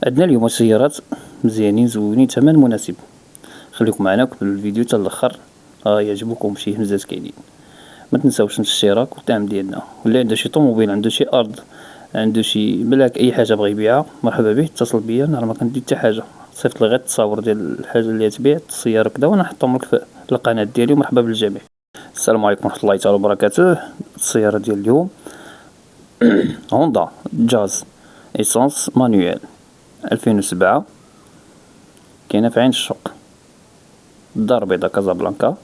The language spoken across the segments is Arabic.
عندنا اليوم سيارات مزيانين زوينين ثمن مناسب. خليكم معنا وكملوا الفيديو حتى الاخر. يعجبكم شي همزات كاينين. ما تنساوش الاشتراك والدعم ديالنا، واللي عنده شي طوموبيل، عنده شي ارض، عنده شي ملاك، اي حاجه بغى يبيعها، مرحبا به، اتصل بيا. انا ما كندير حتى حاجه، صيفط لي غير التصاور ديال الحاجه اللي تبيع، السياره كذا، وانا نحطهم لك في القناه ديالي. ومرحبا بالجميع. السلام عليكم ورحمه الله تعالى وبركاته. السياره ديال اليوم هوندا جاز ايسونس مانويل 2007، كاينه في عين الشوق، الدار البيضاء كازابلانكا.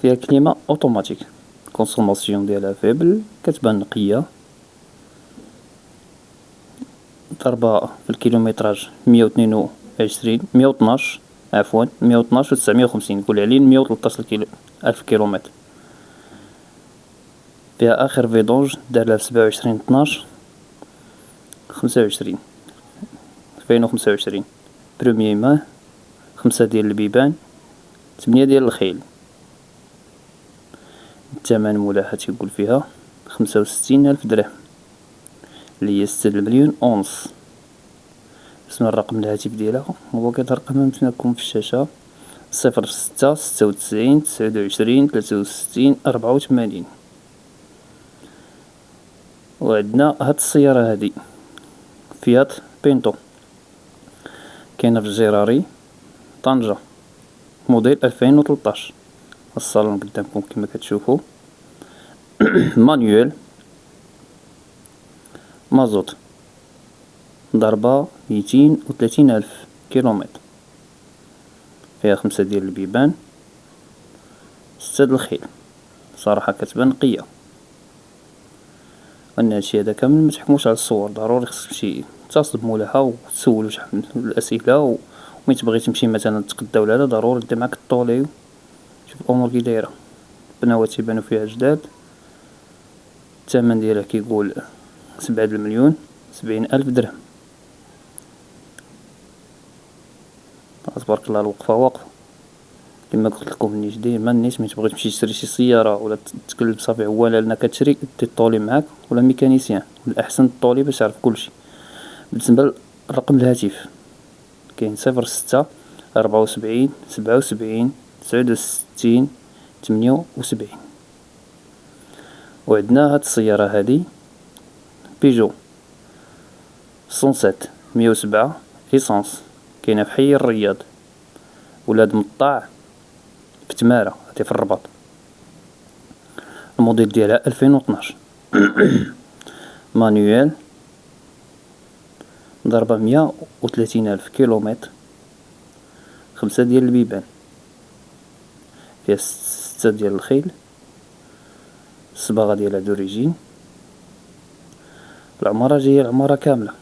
فيها كليمة اوتوماتيك، كونسوماسيون ديالها فيبل، كتبان نقية. ضربة في الكيلومتراج 122 112 عفوا 112 و 950، نقول عليه 113 ألف كيلومتر. فيها آخر فيدونج دارلها في 27/12 25 2025. بروميي ماه، 5 ديال البيبان، 8 ديال الخيل. الثمن مولاها تيقول فيها 65,000 درهم، اللي هي 6,1,000,000 اسم الرقم الهاتف ديالها هو كيترقم أمامكم في الشاشة: 06 96 29 63 64. وعندنا هاد السيارة هادي فيات بينتو، كاينة في الجيراري طنجة، موديل 2013. الصالون قدامكم كما كتشوفوا. مانيوال، مازوت، ضربة 230,000 كيلومتر. فيها 5 ديال البيبان، 6 د الخيل. صراحة كتبان نقية. أن هادشي هذا كامل متحكموش على الصور، ضروري خصك تمشي تتصل بمولاها وتسولو شحال من الأسئلة. ومين تبغي تمشي مثلا تقدا ولا لا، ضروري دير معاك الطولي. شوف الأمور كي دايرة، البنوات تيبانو فيها جداد. الثمن ديالها كيقول 7,070,000 درهم. تبارك الله الوقفة واقفة. كما قلت لكم مني ديما الناس ملي تبغي تمشي تشري شي سيارة ولا تقلب صافي عواله لأنك كتشري، دير الطولي معاك ولا ميكانيسيان. الأحسن الطولي باش يعرف كلشي. بالنسبة لرقم الهاتف كاين 06 74 77 69 78. وعندنا هاد السيارة هادي بيجو 107 107 ايسانس، كاينة في حي الرياض، ولاد مطاع في تمارة هادي في الرباط. الموديل ديالها 2012. مانويال، ضربة 130,000 كيلومتر، 5 ديال البيبان. فيها 6 ديال الخيل. الصباغة ديالها دوريجين. العمارة جاية العمارة كاملة.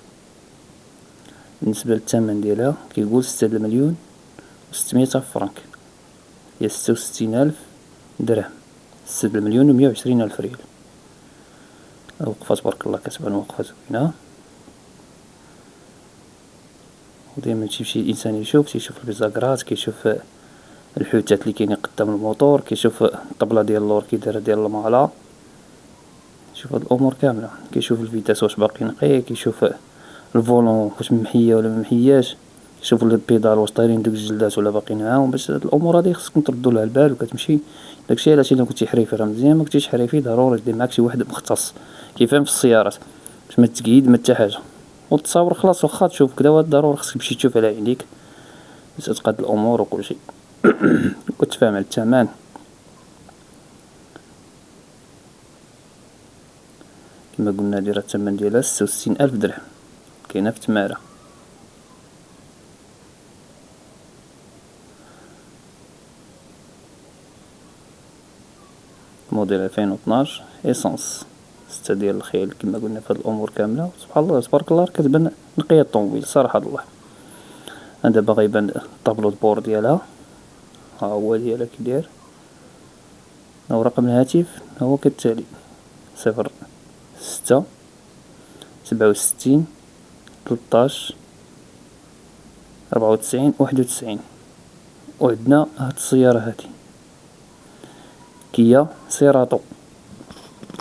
بالنسبة للثمن ديالها كيقول 6,600,000 فرنك، هي 66,000 درهم، 6,120,000 ريال. الوقفة تبارك الله كتبان وقفة زوينة. ودايما شي انسان يشوف تيشوف البيزاكرات، كيشوف الحوتات اللي كاينين قدام الموتور، كيشوف الطبلة ديال اللور كي دايره ديال المالا، كيشوف هاد الامور كامله، كيشوف الفيتاس واش باقي نقي، كيشوف الفولون واش ممحيه ولا ممحياش، كيشوف البيدال واش طايرين دوك الجلدات ولا باقيين معاهم. باش هاد الامور هادي خصكم تردوا لها البال وكتمشي. داكشي علاش الا كنتي حريفي راه مزيان، ما كنتيش حريفي ضروري دير معاك شي واحد مختص كيفهم في السيارات باش ما تقيد ما حتى حاجه. والتصاور خلاص واخا تشوف كدا ضروري خصك تمشي تشوف على عينيك باش تقاد الامور وكلشي. وتفاهم على الثمن. كما قلنا دايره الثمن ديالها 66,000 درهم، كاينه في تماره. موديل 2012 ايسونس، 6 ديال الخيل. كما قلنا في هاد الامور كامله سبحان الله تبارك الله كتبان نقيه الطوموبيل صراحه الله. هذا باغي يبان الطابلو دبور ديالها، ها هو ديالها كي داير. ورقم الهاتف هو كالتالي: 06 67 13 94 91. وعندنا هاد السيارة هادي كيا سيراتو،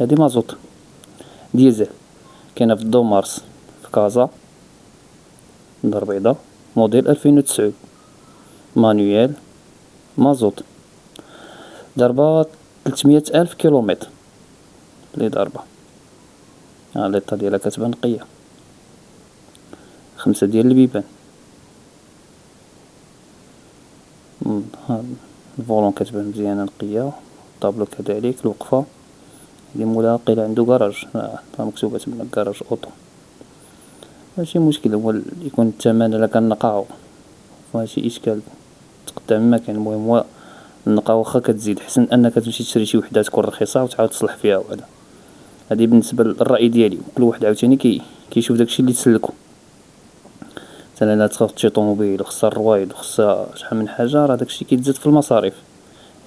هادي مازوط ديزل، كاينة في الدومارس في كازا. دار بيضاء، موديل 2009، مانويال، مازوت، ضربة 300,000 كيلومتر لي ضربة. الليطة ديالها كتبان نقية، 5 ديال البيبان، الفولون كتبان مزيانة نقية، الطابلو كذلك، الوقفة اللي مولاها قيل عندو كراج، مكتوبة تما كراج اوطو. ماشي مشكل، هو يكون الثمن الا كان نقاو ماشي اشكال، تقدم ما كان. المهم هو النقاو واخا كتزيد حسن انك تمشي تشري شي وحدة تكون رخيصة وتعاود تصلح فيها وهذا. هادي بالنسبة للرأي ديالي، كل واحد عاوتاني كيشوف داكشي اللي تسلكو. مثلا الا تاخد شي طوموبيل وخصها الرويض وخصها شحال من حاجة، راه داكشي كيتزاد في المصاريف.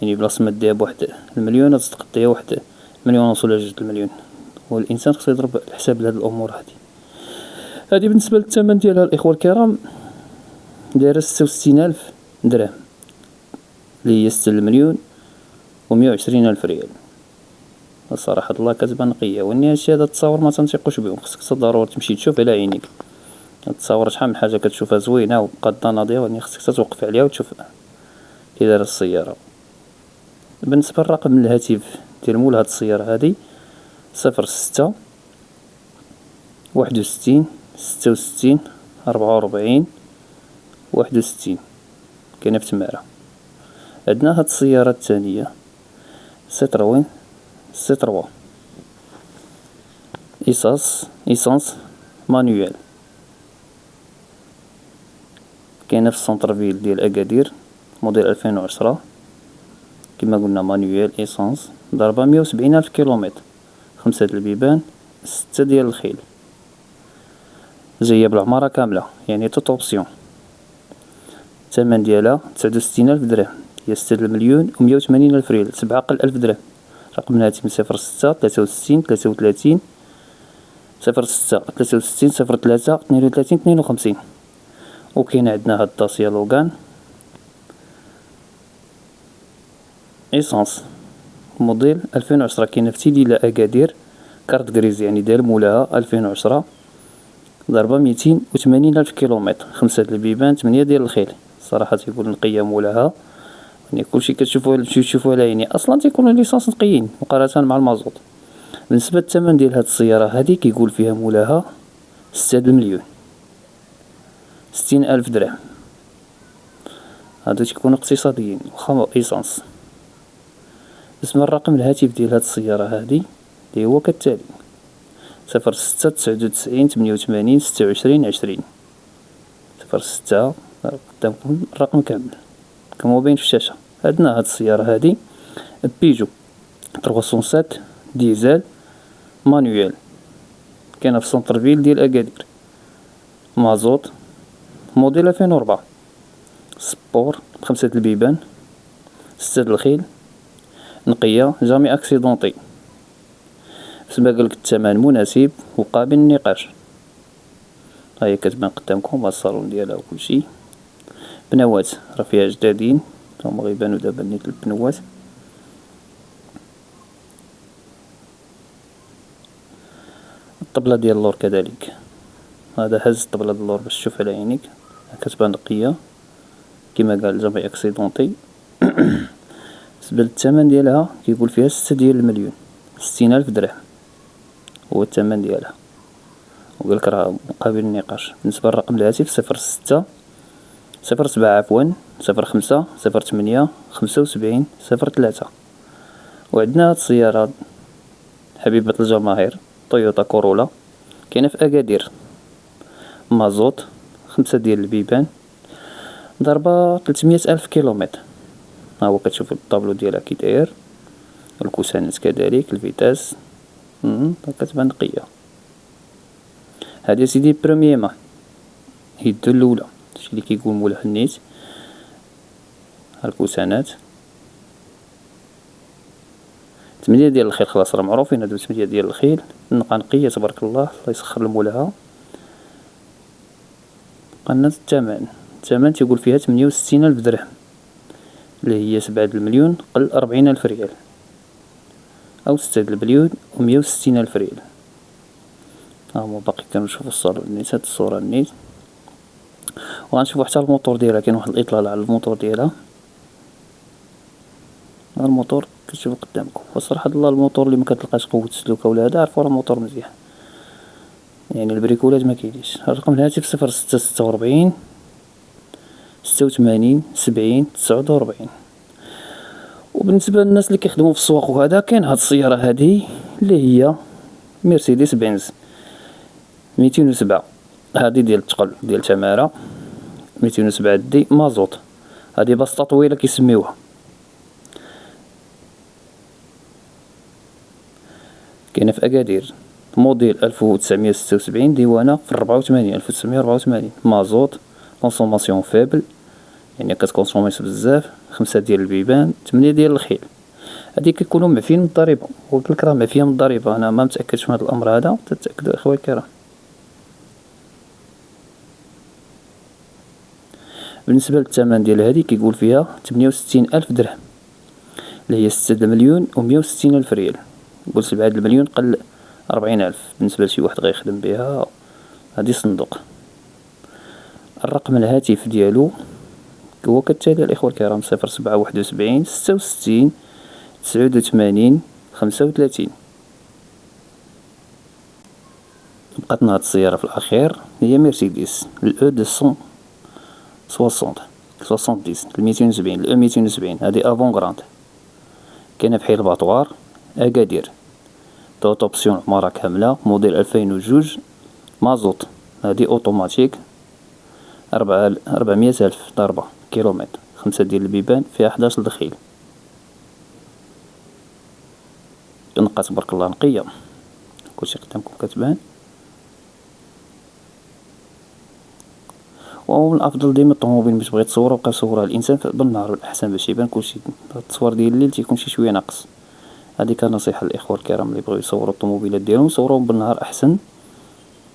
يعني بلاص ما ديها بواحد المليون تقديها واحد مليون ونص ولا 2 المليون. هو الانسان خصو يضرب الحساب لهاد الامور هادي بالنسبة للثمن ديالها الاخوة الكرام، دايرة 66,000 درهم، اللي هي 6,120,000 ريال. الصراحة الله كتبان نقية، واني هادشي هذا التصاور ما تنثقوش بهم، خصك ضروري تمشي تشوف على عينيك. التصاور شحال من حاجة كتشوفها زوينة وقادة ناضية، واني خصك توقف عليها وتشوف كي دايرة السيارة. بالنسبة للرقم الهاتف ديال مول هاد السيارة هادي، 06 61 66 44 61، كاينة في تمارة. عندنا هاد السيارة الثانية سيتروين C3 إيسانس مانويال، كاينة في السونتر فيل ديال أكادير، موديل 2010 كما قلنا، مانويال إيسانس، ضربة 170,000 كيلومتر، 5 د البيبان، 6 ديال الخيل، جاية بالعمارة كاملة يعني توت اوبسيون. الثمن ديالها 69,000 درهم، هي 6,180,000 ريال، 7 أقل 1000 درهم. رقم الهاتف 06 63 33 06 63 03 32 52. وكاين عندنا هاد الداسيا لوغان إيسانس موديل 2010، كاينة في تيليلا أكادير، كارت غريز يعني ديال مولاها 2010، ضربة 280,000 كيلومتر، 5 د البيبان، 8 ديال الخيل. صراحة تيكون نقية مولاها، يعني كلشي كتشوفوه على عيني، اصلا تيكونوا ليسانس نقيين مقارنة مع المازوت. بالنسبة للثمن ديال هاد السيارة هادي، كيقول فيها مولاها 6 د المليون، 60,000 درهم. هادو تيكونوا اقتصاديين واخا ايسانس. بالنسبة لرقم الهاتف ديال هاد السيارة هادي اللي هو كالتالي: 06 99 88 26 20. 06 قدامكم الرقم كامل كما باين في الشاشة. عندنا هاد السيارة هادي بيجو 307 ديزل مانويال، كاينة في سونتر فيل ديال أكادير، مازوت، موديل 2004، سبور، 5 د البيبان، 6 د الخيل، نقية، جامي اكسيدونطي. كما قالك الثمن مناسب وقابل للنقاش. هاهي كتبان قدامكم الصالون ديالها وكلشي. بنوات راه فيها جدادين، هما غيبانو دابا نيت البنوات. الطبلة ديال اللور كذلك، هذا هز الطبلة ديال اللور باش تشوف على عينيك، كتبان نقية كما قال جامي اكسيدونطي. بالنسبة للثمن ديالها كيقول فيها 6 ديال المليون، 60,000 درهم هو الثمن ديالها، وقالك راه مقابل النقاش. بالنسبة لرقم الهاتف 06 07 05 08 75 03. وعندنا هاد السيارة حبيبة الجماهير تويوتا كورولا، كاينة في أكادير، مازوت، 5 ديال البيبان، ضربة 300,000 كيلومتر. ها هو كتشوف الطابلو ديالها كي داير، الكوسانات كذلك، الفيتاس كتبان نقية. هادي سيدي بروميير يدو الأولى، هادشي لي كيقول مولاها النيت. ها الكوسانات 8 ديال الخيل، خلاص راه معروفين هادو 8 ديال الخيل، النقا نقية تبارك الله، الله يسخر لمولاها. قلنا الثمن تيقول فيها 68,000 درهم، اللي هي 7 د المليون قل 40,000 ريال، أو 6 د المليون و160,000 ريال. ها هما باقي كنشوفو الصالون نيت، هاد الصورة نيت. وغنشوفو حتى الموتور ديالها، كاين واحد الاطلال على الموتور ديالها. الموتور كتشوفو قدامكم، والصراحه الله الموتور اللي مكتلقاش قوه السلوكه ولا هذا عرفوا راه موتور مزيان، يعني البريكولاج مكاينش. الرقم الهاتف 0646 86 70 49. وبالنسبه للناس اللي كيخدموا في السواق وهذا، كاين هاد السياره هذه اللي هي مرسيدس بنز 207، هذه ديال الثقل ديال تمارة 207 دي مازوط، هذه بسطة طويلة كيسميوها. كاينه في اكادير، موديل 1976، ديوانه في 1984 مازوط، كونسوماسيون فيبل، يعني كتكونسوميش بزاف، 5 ديال البيبان، 8 ديال الخيل. هادي كيكونوا معفيين من الضريبه، قلت راه معفيه من الضريبه، انا ما متاكدش من هذا الامر هذا، تتاكدوا اخويا الكرام. بالنسبه للثمن ديال هذه كيقول فيها 68,000 درهم، اللي هي 6,160,000 ريال. قلت بعد المليون قل 40,000 بالنسبه لشي واحد غيخدم بها، هذه صندوق. الرقم الهاتف ديالو هو كالتالي الاخوه الكرام: 0771 66 89 35. بقاتنا هاد السياره في الاخير، هي مرسيدس الاو 260 270 الاو 270، هذه افون غراند، كاينه في حي الباطوار اكادير، توت اوبسيون عمارة كاملة، موديل 2002 مازوط، هذه اوتوماتيك، 400,000 ضربة كيلومتر، 5 ديال البيبان، فيها 11 دخيل، نقات تبارك الله نقية، كلشي قدامكم كتبان. ومن الافضل ديما الطوموبيل ملي تبغي تصورها بقى صورها الانسان بالنهار الاحسن باش يبان كلشي، التصوير ديال الليل تيكون شويه ناقص. هذه كان نصيحه للاخوه الكرام اللي بغاو يصوروا الطوموبيلات ديالهم، يصوروهم بالنهار احسن،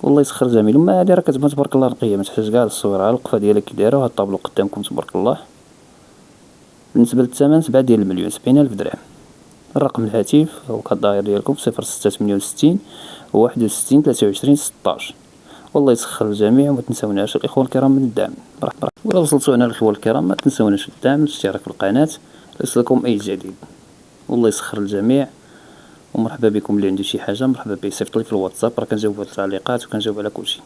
والله يسخر جميل. وما هذه راه كتبان تبارك الله نقيه، ما تحتاج كاع للصويره، الوقفه ديالها كي دايره، وهاد الطابلو قدامكم تبارك الله. بالنسبه للثمن 7 ديال المليون، 70,000 درهم. الرقم الهاتف هو كالداير ديالكم 0668 61 23 16. والله يسخر الجميع، وما تنساوناش الاخوه الكرام من الدعم. ولا وصلتوا هنا الاخوه الكرام ما تنساوناش الدعم، الاشتراك في القناه ليصلكم اي جديد. والله يسخر الجميع، ومرحبا بكم. اللي عنده شي حاجه مرحبا به يصيفط لي في الواتساب، راه كنجاوب على التعليقات وكنجاوب على كلشي.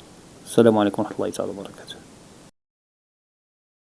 السلام عليكم ورحمه الله تعالى وبركاته.